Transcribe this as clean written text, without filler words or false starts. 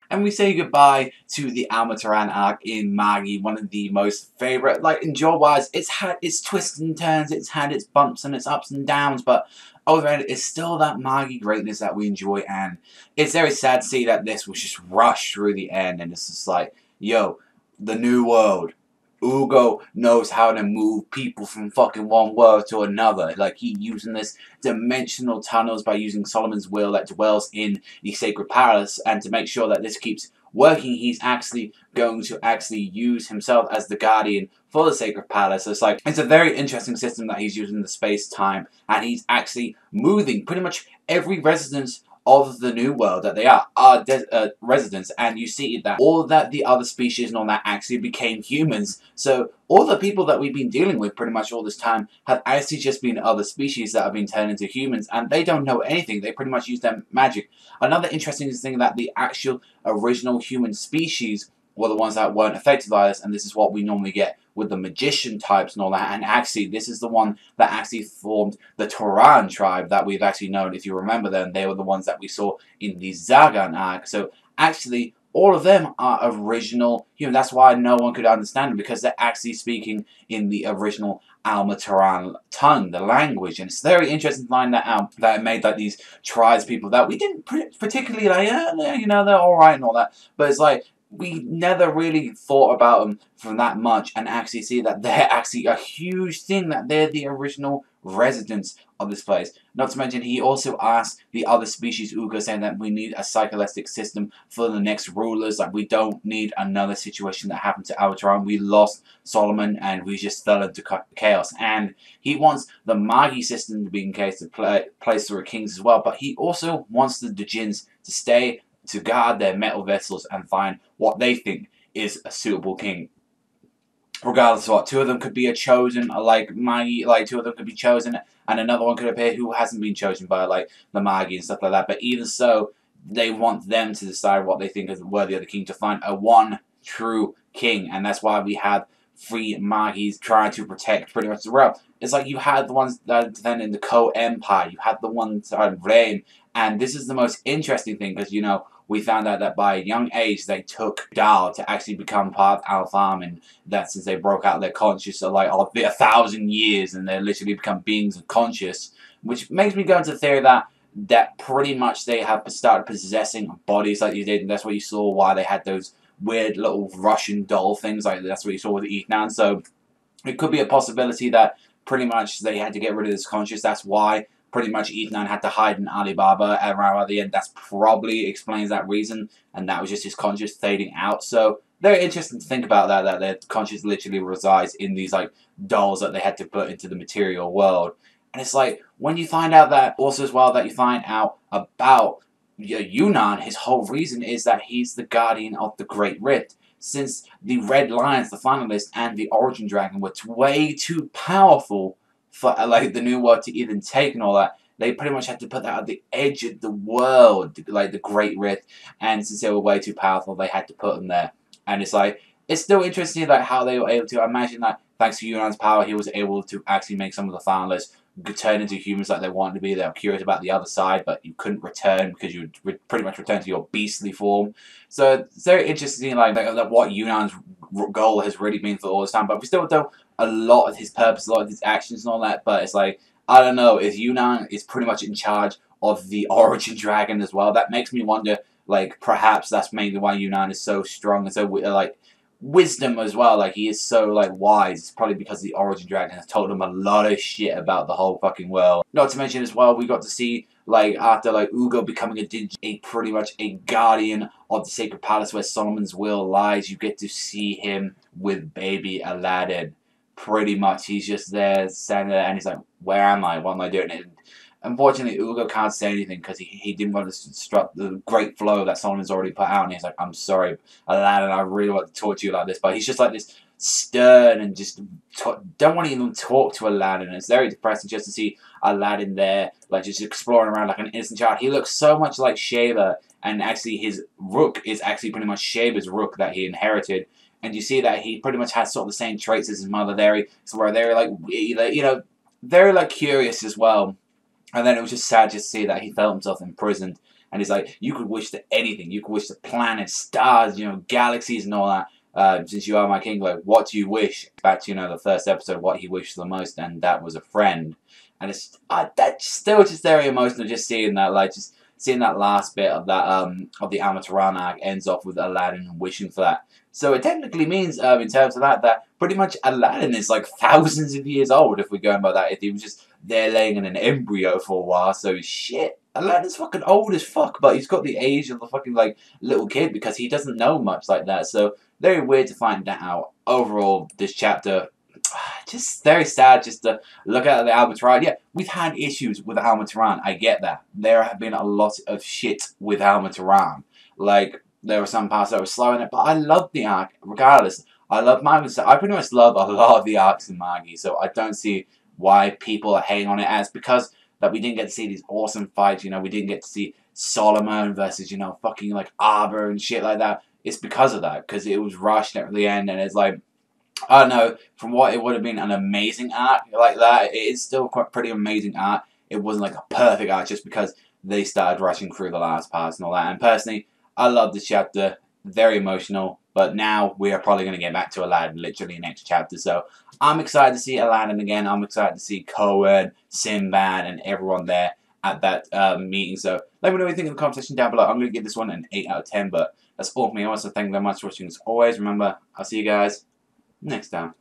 And we say goodbye to the Alma Toran arc in Magi, one of the most favourite, like, enjoy-wise, it's had its twists and turns, it's had its bumps and its ups and downs, but overall, it's still that Magi greatness that we enjoy, and it's very sad to see that this was just rushed through the end, and it's just like, yo, the new world. Ugo knows how to move people from fucking one world to another. Like, he using this dimensional tunnels by using Solomon's will that dwells in the Sacred Palace, and to make sure that this keeps working, he's actually going to use himself as the guardian for the Sacred Palace. So it's a very interesting system that he's using the space-time, and he's actually moving pretty much every residence of the new world that they are residents, and you see that all that the other species and all that actually became humans. So all the people that we've been dealing with pretty much all this time have actually just been other species that have been turned into humans, and they don't know anything. They pretty much use their magic. Another interesting thing that the actual original human species were the ones that weren't affected by this, and this is what we normally get with the magician types and all that, and actually this is the one that actually formed the Toran tribe that we've actually known. If you remember them, they were the ones that we saw in the Zagan arc. So actually all of them are original human. That's why no one could understand them, because they're actually speaking in the original Alma Toran tongue, the language. And it's very interesting to find that out, that it made like these tribes people that we didn't particularly like, yeah, you know, they're alright and all that, but it's like we never really thought about them from that much, and actually see that they're actually a huge thing, that they're the original residents of this place. Not to mention, he also asked the other species, Ugo, saying that we need a psycholistic system for the next rulers. Like, we don't need another situation that happened to Altaran. We lost Solomon, and we just fell into chaos. And he wants the Magi system to be in case to place through kings as well, but he also wants the Djinns to stay to guard their metal vessels and find what they think is a suitable king. Regardless of what, two of them could be a chosen, like Magi, like two of them could be chosen, and another one could appear who hasn't been chosen by like the Magi and stuff like that. But even so, they want them to decide what they think is worthy of the king, to find a one true king, and that's why we have three Magis trying to protect pretty much the realm. It's like you had the ones that then in the Co-Empire, you had the ones that had Reign, and this is the most interesting thing, because, you know, we found out that by a young age they took Dal to actually become part of Al-Farm, and that since they broke out their conscious, so like 1,000 years, and they literally become beings of conscious, which makes me go into the theory that pretty much they have started possessing bodies like you did, and that's what you saw why they had those weird little Russian doll things, like that's what you saw with Ethan. So it could be a possibility that pretty much they had to get rid of this conscious. That's why pretty much Ethan had to hide in Alibaba around at the end. That's probably explains that reason, and that was just his conscious fading out. So very interesting to think about that their conscious literally resides in these like dolls that they had to put into the material world. And it's like, when you find out that, also as well, that you find out about Yunnan, his whole reason is that he's the guardian of the Great Rift. Since the Red Lions, the Finalists, and the Origin Dragon were way too powerful for like the New World to even take and all that, they pretty much had to put that at the edge of the world, like the Great Rift, and since they were way too powerful, they had to put them there. And it's like, it's still interesting like how they were able to, imagine that thanks to Yunnan's power, he was able to actually make some of the Finalists turn into humans like they wanted to be. They were curious about the other side, but you couldn't return because you would pretty much return to your beastly form. So it's very interesting, like what Yunnan's goal has really been for all this time. But we still know a lot of his purpose, a lot of his actions and all that. But it's like, I don't know, if Yunnan is pretty much in charge of the Origin Dragon as well, that makes me wonder, like, perhaps that's mainly why Yunnan is so strong and so, like, wisdom as well, like he is so like wise. It's probably because the Origin Dragon has told him a lot of shit about the whole fucking world. Not to mention as well, we got to see like after like Ugo becoming a pretty much a guardian of the Sacred Palace where Solomon's will lies, you get to see him with baby Aladdin. Pretty much he's just there standing there and he's like, where am I? What am I doing? And unfortunately, Ugo can't say anything because he didn't want to disrupt the great flow that Solomon's already put out. And he's like, I'm sorry, Aladdin, I really want to talk to you like this. But he's just like this stern and just don't want to even talk to Aladdin. It's very depressing just to see Aladdin there, like just exploring around like an innocent child. He looks so much like Sheba, and actually his Rook is actually pretty much Sheba's Rook that he inherited. And you see that he pretty much has sort of the same traits as his mother there. So where they're like, you know, very like curious as well. And then it was just sad just to see that he felt himself imprisoned. And he's like, you could wish to anything. You could wish to planets, stars, you know, galaxies and all that. Since you are my king, like, what do you wish? Back to, you know, the first episode, what he wished the most, and that was a friend. And it's that's still just very emotional, just seeing that, like, just seeing that last bit of that of the Alma Toran arc ends off with Aladdin wishing for that. So it technically means, in terms of that pretty much Aladdin is like thousands of years old if we're going by that. If he was just there laying in an embryo for a while, so shit. Aladdin's fucking old as fuck, but he's got the age of the fucking, like, little kid because he doesn't know much like that. So very weird to find that out. Overall, this chapter, just very sad just to look at the Alma Toran. Yeah, we've had issues with Alma Toran. I get that. There have been a lot of shit with Alma Toran. Like, there were some parts that were slow in it, but I love the arc regardless. I love Magi. So I pretty much love a lot of the arcs in Magi, so I don't see why people are hating on it as because that we didn't get to see these awesome fights, you know, we didn't get to see Solomon versus, you know, fucking, like, Arbor and shit like that. It's because of that, because it was rushed at the end, and it's like, I don't know, from what it would have been an amazing arc like that, it is still quite pretty amazing arc. It wasn't like a perfect arc just because they started rushing through the last parts and all that. And personally, I love this chapter, very emotional, but now we are probably going to get back to Aladdin literally next chapter. So I'm excited to see Aladdin again. I'm excited to see Cohen, Sinbad, and everyone there at that meeting. So let me know what you think in the comment section down below. I'm going to give this one an 8 out of 10, but that's all for me. I want to thank you very much for watching as always. Remember, I'll see you guys next time.